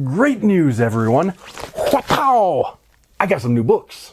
Great news, everyone! Wow! I got some new books.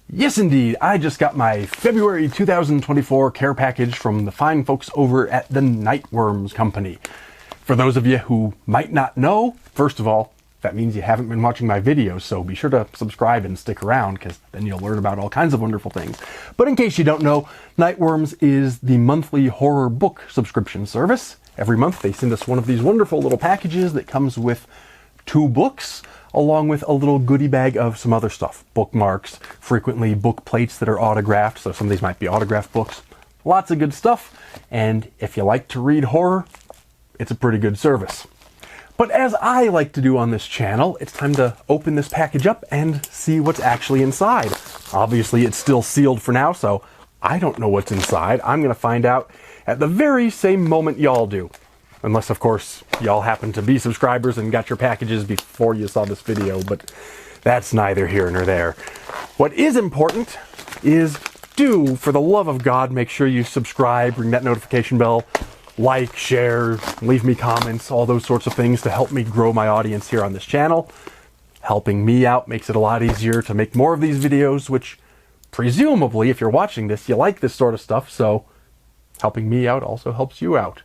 Yes, indeed. I just got my February 2024 care package from the fine folks over at the Nightworms Company. For those of you who might not know, first of all, that means you haven't been watching my videos, so be sure to subscribe and stick around, because then you'll learn about all kinds of wonderful things. But in case you don't know, Nightworms is the monthly horror book subscription service. Every month they send us one of these wonderful little packages that comes with 2 books, along with a little goodie bag of some other stuff. Bookmarks, frequently book plates that are autographed, so some of these might be autographed books. Lots of good stuff, and if you like to read horror, it's a pretty good service. But as I like to do on this channel, it's time to open this package up and see what's actually inside. Obviously, it's still sealed for now, so I don't know what's inside. I'm going to find out at the very same moment y'all do. Unless, of course, y'all happen to be subscribers and got your packages before you saw this video, but that's neither here nor there. What is important is, do, for the love of God, make sure you subscribe, ring that notification bell, like, share, leave me comments, all those sorts of things to help me grow my audience here on this channel. Helping me out makes it a lot easier to make more of these videos, which presumably, if you're watching this, you like this sort of stuff, so helping me out also helps you out,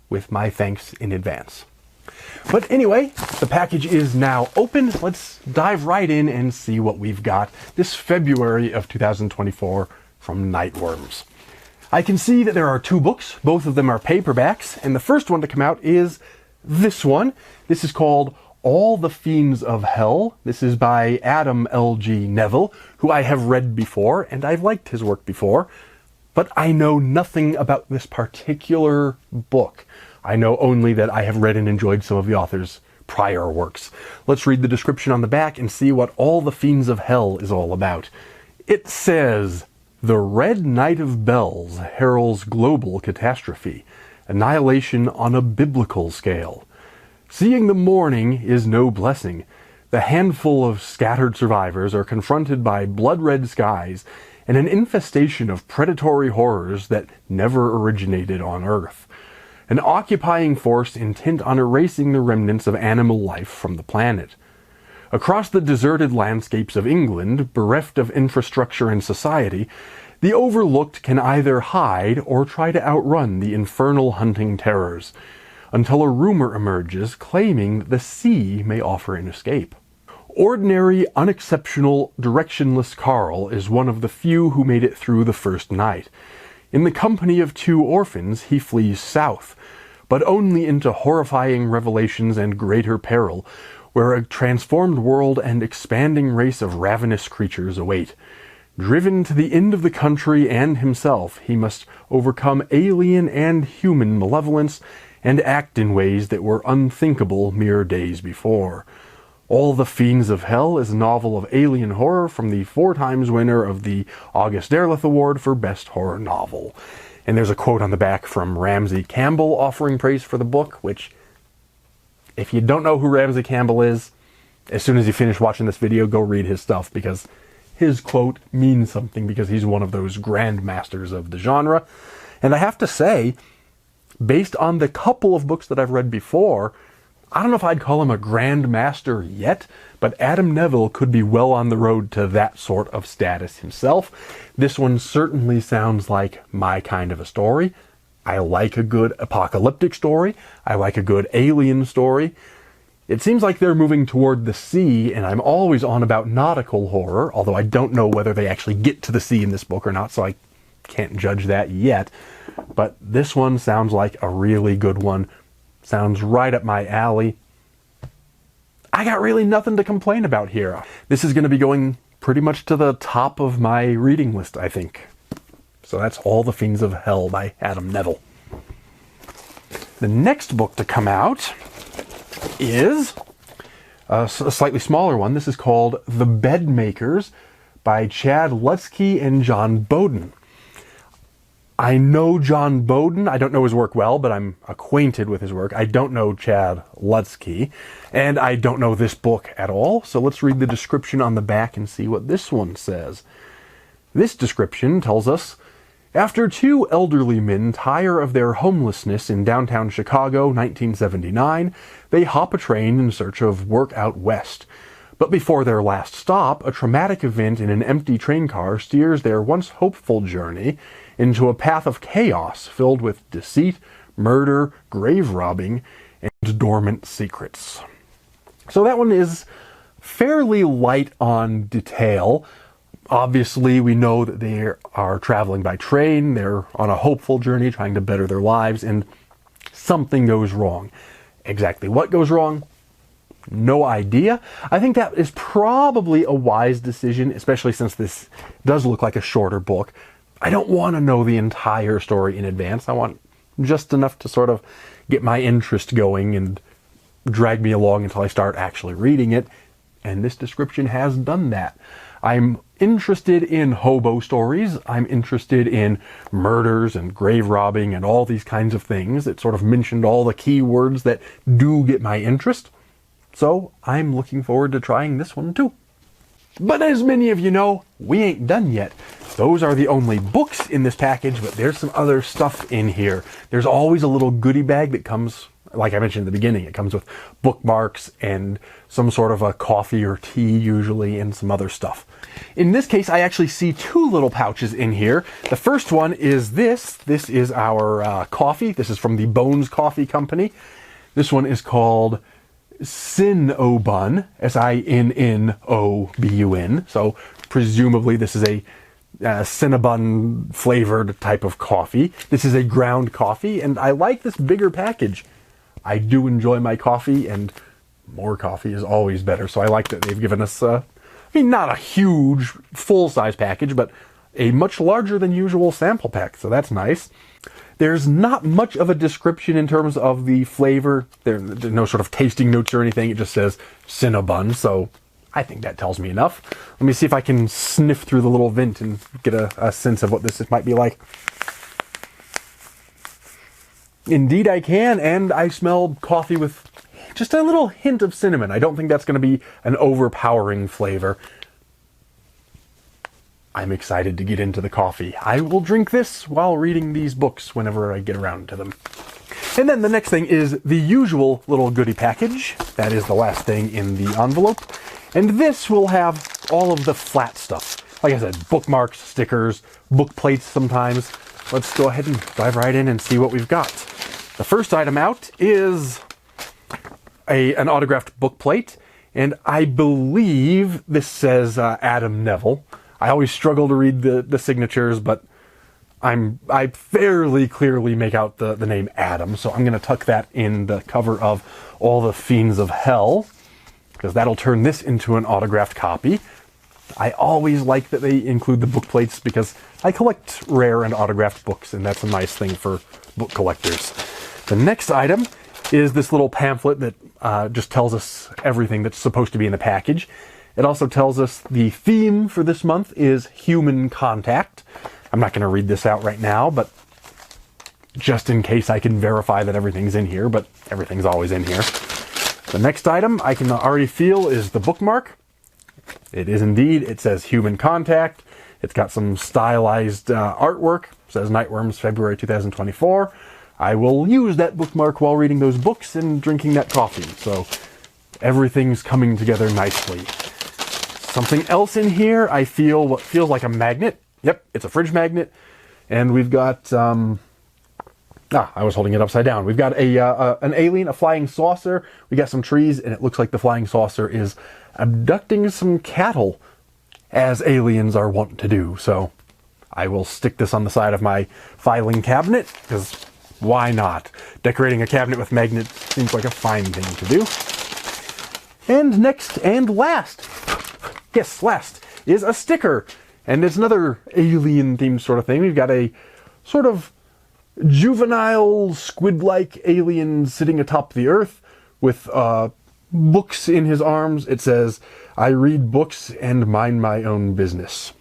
with my thanks in advance. But anyway, the package is now open. Let's dive right in and see what we've got this February of 2024 from Nightworms. I can see that there are 2 books. Both of them are paperbacks, and the first one to come out is this one. This is called All the Fiends of Hell. This is by Adam L.G. Neville, who I have read before, and I've liked his work before, but I know nothing about this particular book. I know only that I have read and enjoyed some of the author's prior works. Let's read the description on the back and see what All the Fiends of Hell is all about. It says, "The Red Night of Bells heralds global catastrophe, annihilation on a biblical scale. Seeing the morning is no blessing. The handful of scattered survivors are confronted by blood-red skies and an infestation of predatory horrors that never originated on Earth. An occupying force intent on erasing the remnants of animal life from the planet. Across the deserted landscapes of England, bereft of infrastructure and society, the overlooked can either hide or try to outrun the infernal hunting terrors, until a rumor emerges claiming the sea may offer an escape. Ordinary, unexceptional, directionless Carl is one of the few who made it through the first night. In the company of 2 orphans, he flees south, but only into horrifying revelations and greater peril, where a transformed world and expanding race of ravenous creatures await. Driven to the end of the country and himself, he must overcome alien and human malevolence and act in ways that were unthinkable mere days before. All the Fiends of Hell is a novel of alien horror from the 4-times winner of the August Derleth Award for Best Horror Novel." And there's a quote on the back from Ramsey Campbell offering praise for the book, which, if you don't know who Ramsey Campbell is, as soon as you finish watching this video, go read his stuff, because his quote means something, because he's one of those grandmasters of the genre. And I have to say, based on the couple of books that I've read before, I don't know if I'd call him a grandmaster yet, but Adam Neville could be well on the road to that sort of status himself. This one certainly sounds like my kind of a story. I like a good apocalyptic story. I like a good alien story. It seems like they're moving toward the sea, and I'm always on about nautical horror, although I don't know whether they actually get to the sea in this book or not, so I can't judge that yet. But this one sounds like a really good one. Sounds right up my alley. I got really nothing to complain about here. This is going to be going pretty much to the top of my reading list, I think. So that's All the Fiends of Hell by Adam Neville. The next book to come out is a slightly smaller one. This is called The Bedmakers by Chad Lutzke and John Bowden. I know John Bowden. I don't know his work well, but I'm acquainted with his work. I don't know Chad Lutzke, and I don't know this book at all. So let's read the description on the back and see what this one says. This description tells us, after two elderly men tire of their homelessness in downtown Chicago, 1979, they hop a train in search of work out west. But before their last stop, a traumatic event in an empty train car steers their once hopeful journey into a path of chaos filled with deceit, murder, grave robbing, and dormant secrets. So that one is fairly light on detail. Obviously, we know that they are traveling by train, they're on a hopeful journey trying to better their lives, and something goes wrong. Exactly what goes wrong? No idea. I think that is probably a wise decision, especially since this does look like a shorter book. I don't want to know the entire story in advance. I want just enough to sort of get my interest going and drag me along until I start actually reading it, and this description has done that. I'm interested in hobo stories. I'm interested in murders and grave robbing and all these kinds of things. It sort of mentioned all the key words that do get my interest. So I'm looking forward to trying this one too. But as many of you know, we ain't done yet. Those are the only books in this package, but there's some other stuff in here. There's always a little goodie bag that comes, like I mentioned at the beginning, it comes with bookmarks and some sort of a coffee or tea usually and some other stuff. In this case, I actually see two little pouches in here. The first one is this. This is our coffee. This is from the Bones Coffee Company. This one is called Cinnobun, Sinnobun. So presumably this is a Cinnabon flavored type of coffee. This is a ground coffee, and I like this bigger package. I do enjoy my coffee, and more coffee is always better. So I like that they've given us, not a huge full-size package, but a much larger than usual sample pack. So that's nice. There's not much of a description in terms of the flavor. There's no sort of tasting notes or anything. It just says Cinnabon, so I think that tells me enough. Let me see if I can sniff through the little vent and get a sense of what this might be like. Indeed I can, and I smell coffee with just a little hint of cinnamon. I don't think that's going to be an overpowering flavor. I'm excited to get into the coffee. I will drink this while reading these books whenever I get around to them. And then the next thing is the usual little goodie package. That is the last thing in the envelope. And this will have all of the flat stuff. Like I said, bookmarks, stickers, book plates sometimes. Let's go ahead and dive right in and see what we've got. The first item out is an autographed book plate. And I believe this says Adam Neville. I always struggle to read the signatures, but I fairly clearly make out the name Adam, so I'm going to tuck that in the cover of all the Fiends of Hell, because that'll turn this into an autographed copy. I always like that they include the book plates, because I collect rare and autographed books, and that's a nice thing for book collectors. The next item is this little pamphlet that just tells us everything that's supposed to be in the package. It also tells us the theme for this month is human contact. I'm not going to read this out right now, but just in case I can verify that everything's in here, but everything's always in here. The next item I can already feel is the bookmark. It is indeed. It says human contact. It's got some stylized artwork. It says Nightworms, February 2024. I will use that bookmark while reading those books and drinking that coffee. So everything's coming together nicely. Something else in here, I feel what feels like a magnet. Yep, it's a fridge magnet. And we've got, I was holding it upside down. We've got an alien, a flying saucer. We got some trees, and it looks like the flying saucer is abducting some cattle, as aliens are wont to do. So I will stick this on the side of my filing cabinet, because why not? Decorating a cabinet with magnets seems like a fine thing to do. And next and last, yes, last, is a sticker. And it's another alien-themed sort of thing. We've got a sort of juvenile, squid-like alien sitting atop the earth with books in his arms. It says, "I read books and mind my own business."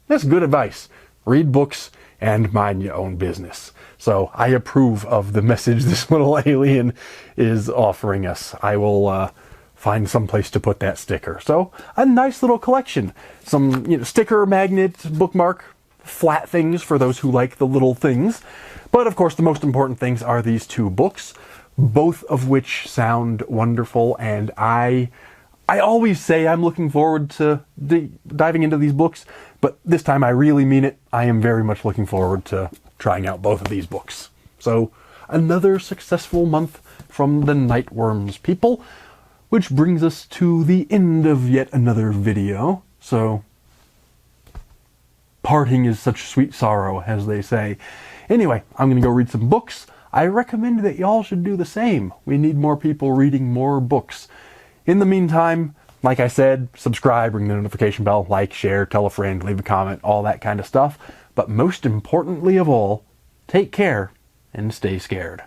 That's good advice. Read books and mind your own business. So I approve of the message this little alien is offering us. I will find some place to put that sticker. So a nice little collection. Some sticker, magnet, bookmark, flat things for those who like the little things. But of course the most important things are these two books, both of which sound wonderful, and I always say I'm looking forward to diving into these books, but this time I really mean it. I am very much looking forward to trying out both of these books. So another successful month from the Nightworms people, which brings us to the end of yet another video. So parting is such sweet sorrow, as they say. Anyway, I'm going to go read some books. I recommend that y'all should do the same. We need more people reading more books. In the meantime, like I said, subscribe, ring the notification bell, like, share, tell a friend, leave a comment, all that kind of stuff. But most importantly of all, take care and stay scared.